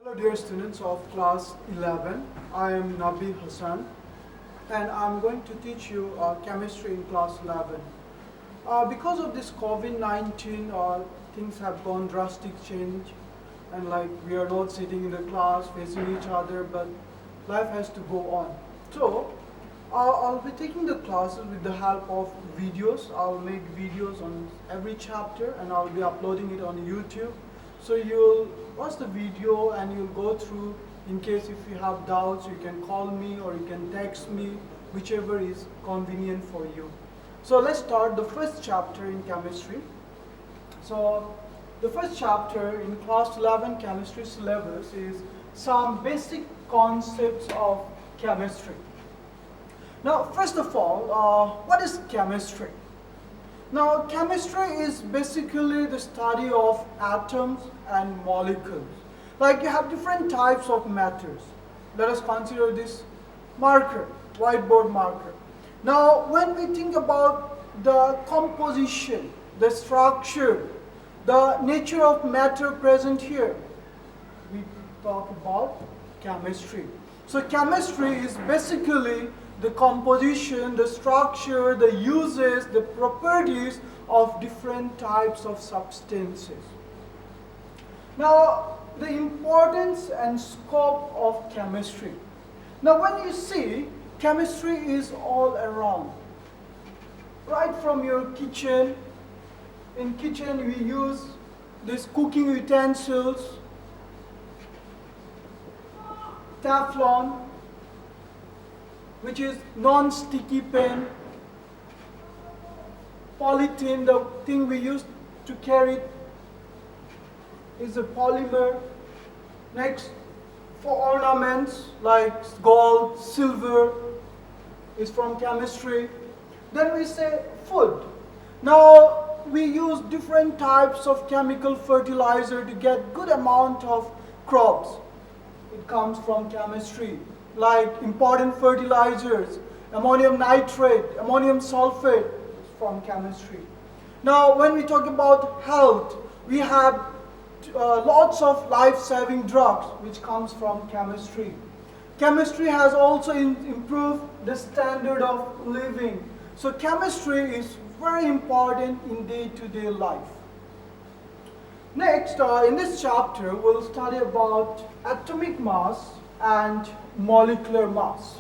Hello dear students of class 11. I am Nabi Hassan and I'm going to teach you chemistry in class 11. Because of this COVID-19, things have gone drastic change, and like we are not sitting in the class facing each other, but life has to go on. So I'll be taking the classes with the help of videos. I'll make videos on every chapter and I'll be uploading it on YouTube. So you'll watch the video and you'll go through. In case if you have doubts, you can call me or you can text me, whichever is convenient for you. So let's start the first chapter in chemistry. So the first chapter in class 11 chemistry syllabus is some basic concepts of chemistry. Now, first of all, what is chemistry? Now, chemistry is basically the study of atoms and molecules. Like you have different types of matters. Let us consider this marker, whiteboard marker. Now, when we think about the composition, the structure, the nature of matter present here, we talk about chemistry. So, chemistry is basically the composition, the structure, the uses, the properties of different types of substances. Now, the importance and scope of chemistry. Now, when you see, chemistry is all around. Right from your kitchen, in kitchen we use these cooking utensils, Teflon, which is non-sticky pen, polythene, the thing we use to carry is a polymer. Next, for ornaments like gold, silver is from chemistry. Then we say food. Now we use different types of chemical fertilizer to get good amount of crops. It comes from chemistry. Like important fertilizers, ammonium nitrate, ammonium sulfate from chemistry. Now when we talk about health, we have lots of life-saving drugs which comes from chemistry. Chemistry has also improved the standard of living. So chemistry is very important in day-to-day life. Next, in this chapter, we'll study about atomic mass and molecular mass.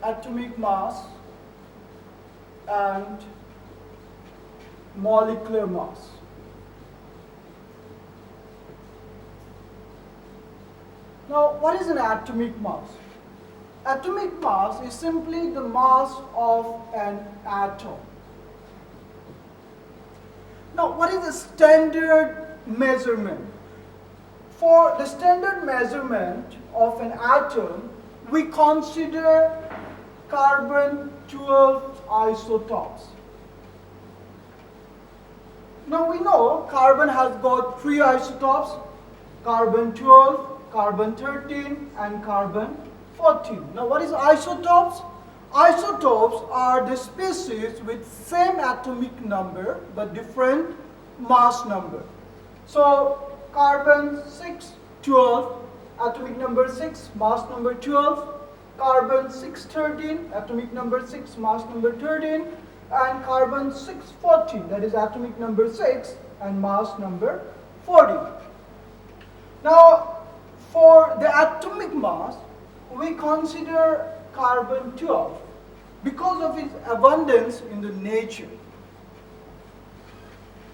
Atomic mass and molecular mass. Now, what is an atomic mass? Atomic mass is simply the mass of an atom. Now, what is the standard measurement? For the standard measurement of an atom, we consider carbon-12 isotopes. Now we know carbon has got 3 isotopes, carbon-12, carbon-13 and carbon-14. Now what is isotopes? Isotopes are the species with same atomic number but different mass number. So carbon-6, 12, atomic number 6, mass number 12, carbon-6, 13, atomic number 6, mass number 13, and carbon-6, 14, that is atomic number 6 and mass number 40. Now for the atomic mass, we consider carbon-12 because of its abundance in the nature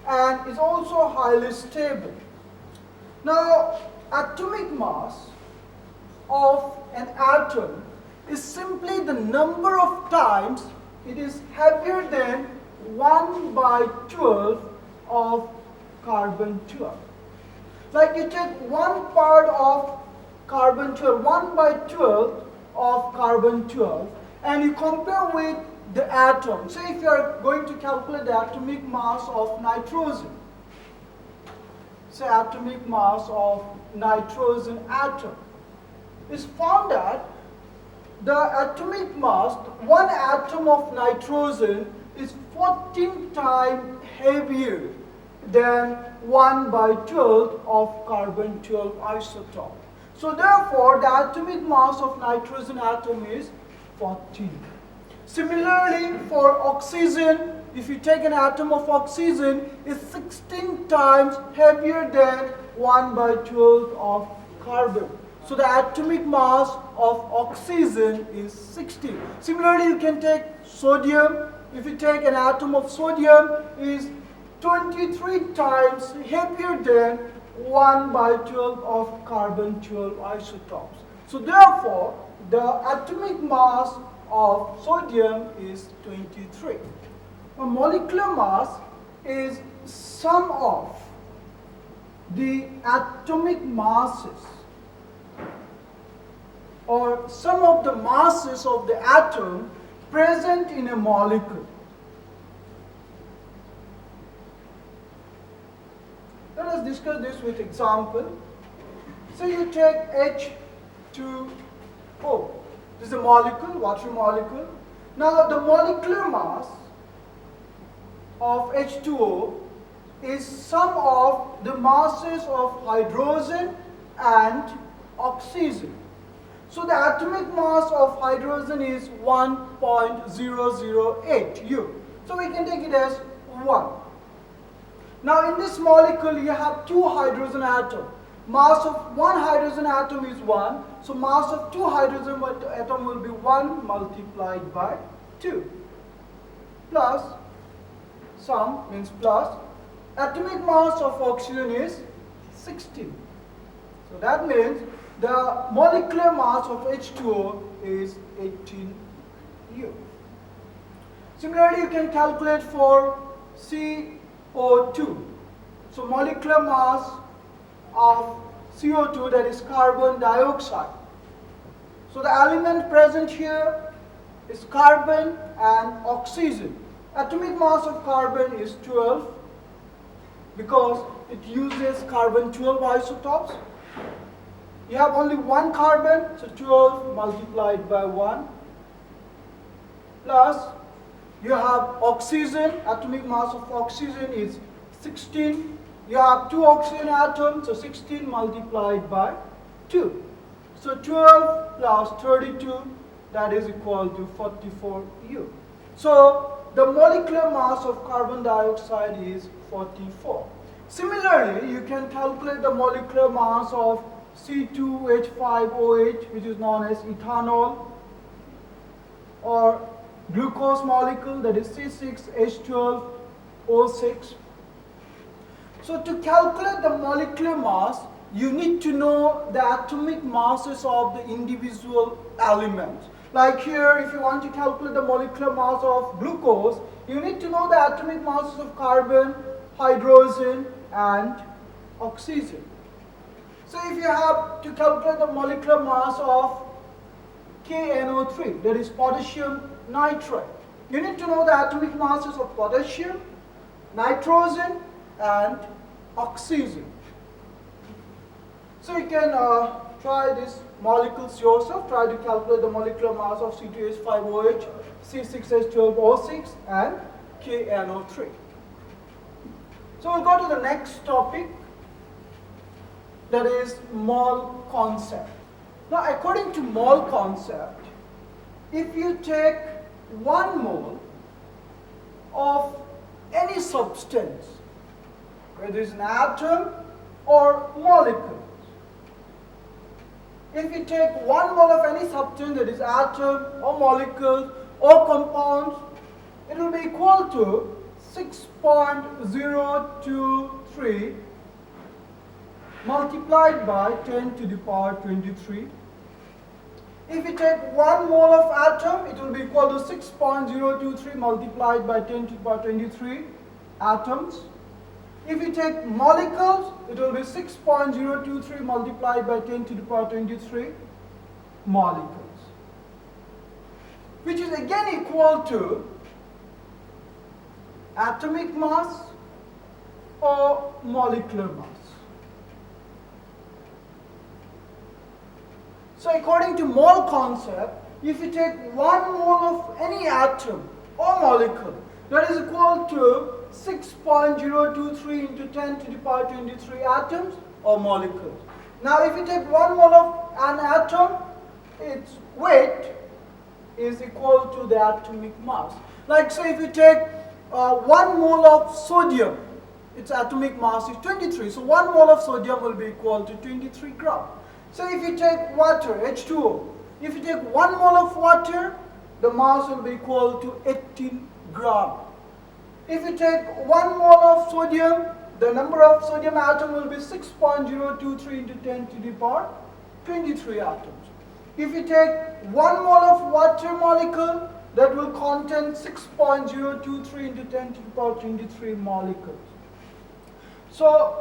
and is also highly stable. Now, atomic mass of an atom is simply the number of times it is heavier than 1 by 12 of carbon-12. Like you take one part of carbon-12, 1 by 12 of carbon-12, and you compare with the atom. Say if you are going to calculate the atomic mass of nitrogen, say atomic mass of nitrogen atom, it's found that the atomic mass, one atom of nitrogen is 14 times heavier than 1 by 12 of carbon 12 isotope. So therefore, the atomic mass of nitrogen atom is 14. Similarly, for oxygen, if you take an atom of oxygen, it's 16 times heavier than 1 by 12 of carbon. So the atomic mass of oxygen is 16. Similarly, you can take sodium. If you take an atom of sodium, is 23 times heavier than 1 by 12 of carbon 12 isotopes. So therefore, the atomic mass of sodium is 23. A molecular mass is sum of the atomic masses or sum of the masses of the atom present in a molecule. Let us discuss this with example. Say you take H2O. This is a molecule, water molecule. Now the molecular mass of H2O is sum of the masses of hydrogen and oxygen. So the atomic mass of hydrogen is 1.008 U. So we can take it as 1. Now in this molecule you have two hydrogen atoms. Mass of one hydrogen atom is 1. So mass of two hydrogen atom will be 1 multiplied by 2. Plus, sum means plus, atomic mass of oxygen is 16. So that means the molecular mass of H2O is 18 U. Similarly, you can calculate for CO2. So molecular mass of CO2, that is carbon dioxide. So the element present here is carbon and oxygen. Atomic mass of carbon is 12 because it uses carbon 12 isotopes. You have only one carbon, so 12 multiplied by 1. Plus, you have oxygen, atomic mass of oxygen is 16. You have two oxygen atoms, so 16 multiplied by 2. So 12 plus 32, that is equal to 44 U. So the molecular mass of carbon dioxide is 44. Similarly, you can calculate the molecular mass of C2H5OH, which is known as ethanol, or glucose molecule, that is C6H12O6. So to calculate the molecular mass, you need to know the atomic masses of the individual elements. Like here, if you want to calculate the molecular mass of glucose, you need to know the atomic masses of carbon, hydrogen, and oxygen. So if you have to calculate the molecular mass of KNO3, that is potassium nitrate, you need to know the atomic masses of potassium, nitrogen, and oxygen. So you can try these molecules yourself. Try to calculate the molecular mass of C2H5OH, C6H12O6, and KNO3. So we'll go to the next topic, that is mole concept. Now according to mole concept, if you take 1 mole of any substance, whether it's an atom or molecule, if you take 1 mole of any substance, that is atom or molecule or compound, it will be equal to 6.023 multiplied by 10 to the power 23. If you take 1 mole of atom, it will be equal to 6.023 multiplied by 10 to the power 23 atoms. If you take molecules, it will be 6.023 multiplied by 10 to the power 23 molecules, which is again equal to atomic mass or molecular mass. So according to mole concept, if you take 1 mole of any atom or molecule, that is equal to 6.023 into 10 to the power 23 atoms or molecules. Now if you take 1 mole of an atom, its weight is equal to the atomic mass. Like say if you take 1 mole of sodium, its atomic mass is 23. So 1 mole of sodium will be equal to 23 gram. So if you take water, H2O, if you take 1 mole of water, the mass will be equal to 18 gram. If you take 1 mole of sodium, the number of sodium atom will be 6.023 into 10 to the power 23 atoms. If you take 1 mole of water molecule, that will contain 6.023 into 10 to the power 23 molecules. So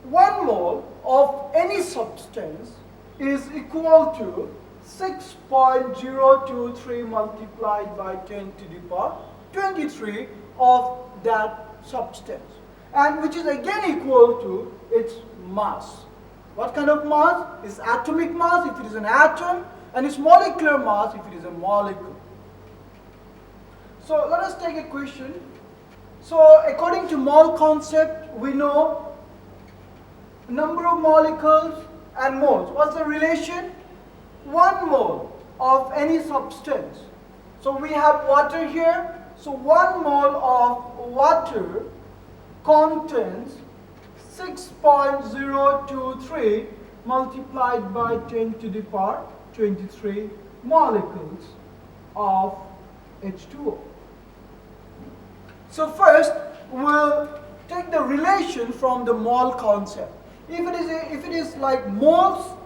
1 mole of any substance is equal to 6.023 multiplied by 10 to the power 23 of that substance, and which is again equal to its mass. What kind of mass? Is atomic mass if it is an atom, and its molecular mass if it is a molecule. So let us take a question. So according to mole concept, we know number of molecules and moles. What's the relation? 1 mole of any substance. So we have water here. So 1 mole of water contains 6.023 multiplied by 10 to the power 23 molecules of H2O. So first we'll take the relation from the mole concept. If it is like moles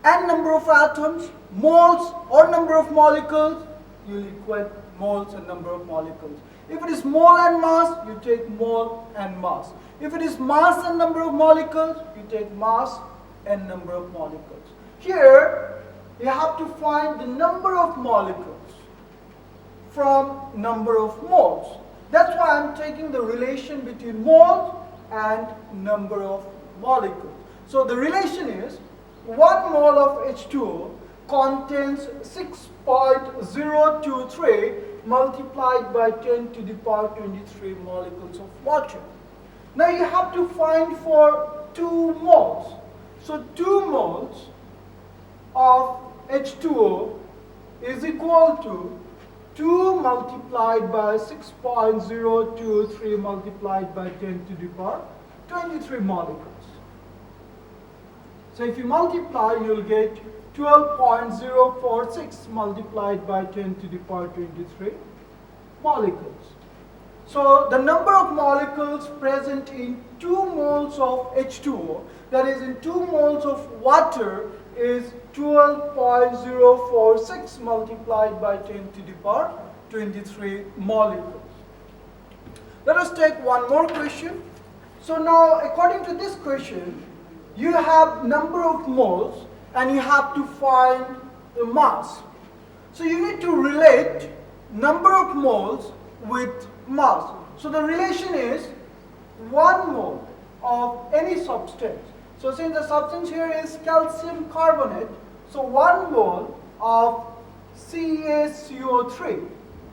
and number of atoms, moles or number of molecules, you'll equate moles and number of molecules. If it is mole and mass, you take mole and mass. If it is mass and number of molecules, you take mass and number of molecules. Here, you have to find the number of molecules from number of moles. That's why I'm taking the relation between moles and number of molecules. So the relation is 1 mole of H2O contains 6.023 multiplied by 10 to the power 23 molecules of water. Now you have to find for 2 moles. So 2 moles of H2O is equal to 2 multiplied by 6.023 multiplied by 10 to the power 23 molecules. So if you multiply, you'll get 12.046 multiplied by 10 to the power 23 molecules. So the number of molecules present in 2 moles of H2O, that is in 2 moles of water, is 12.046 multiplied by 10 to the power 23 molecules. Let us take one more question. So now according to this question, you have number of moles and you have to find the mass. So you need to relate number of moles with mass. So the relation is 1 mole of any substance. So since the substance here is calcium carbonate, so 1 mole of CaCO3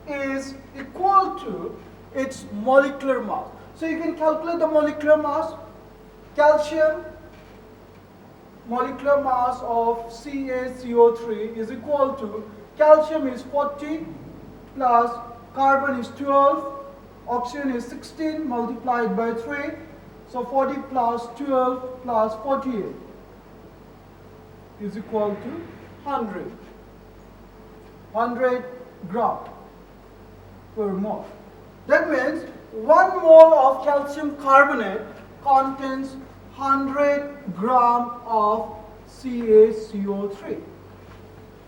is equal to its molecular mass. So you can calculate the molecular mass. Calcium molecular mass of CaCO3 is equal to, calcium is 40 plus carbon is 12, oxygen is 16 multiplied by 3. So 40 plus 12 plus 48 is equal to 100. 100 gram per mole. That means 1 mole of calcium carbonate contains 100 gram of CaCO3.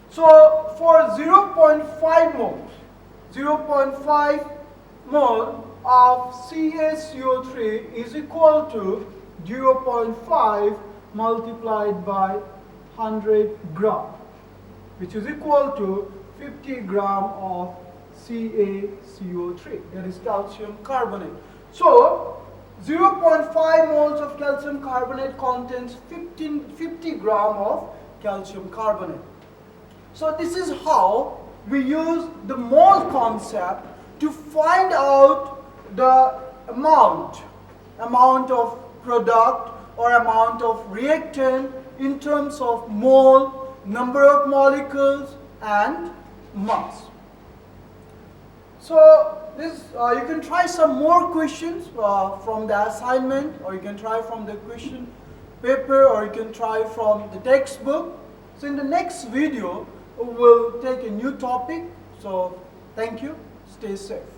So for 0.5 moles, 0.5 mole of CaCO3 is equal to 0.5 multiplied by 100 gram, which is equal to 50 gram of CaCO3, that is calcium carbonate. So 0.5 moles of calcium carbonate contains 50 gram of calcium carbonate. So this is how we use the mole concept to find out the amount of product or amount of reactant in terms of mole, number of molecules and mass. So this you can try some more questions from the assignment, or you can try from the question paper, or you can try from the textbook. So in the next video we'll take a new topic. So thank you, stay safe.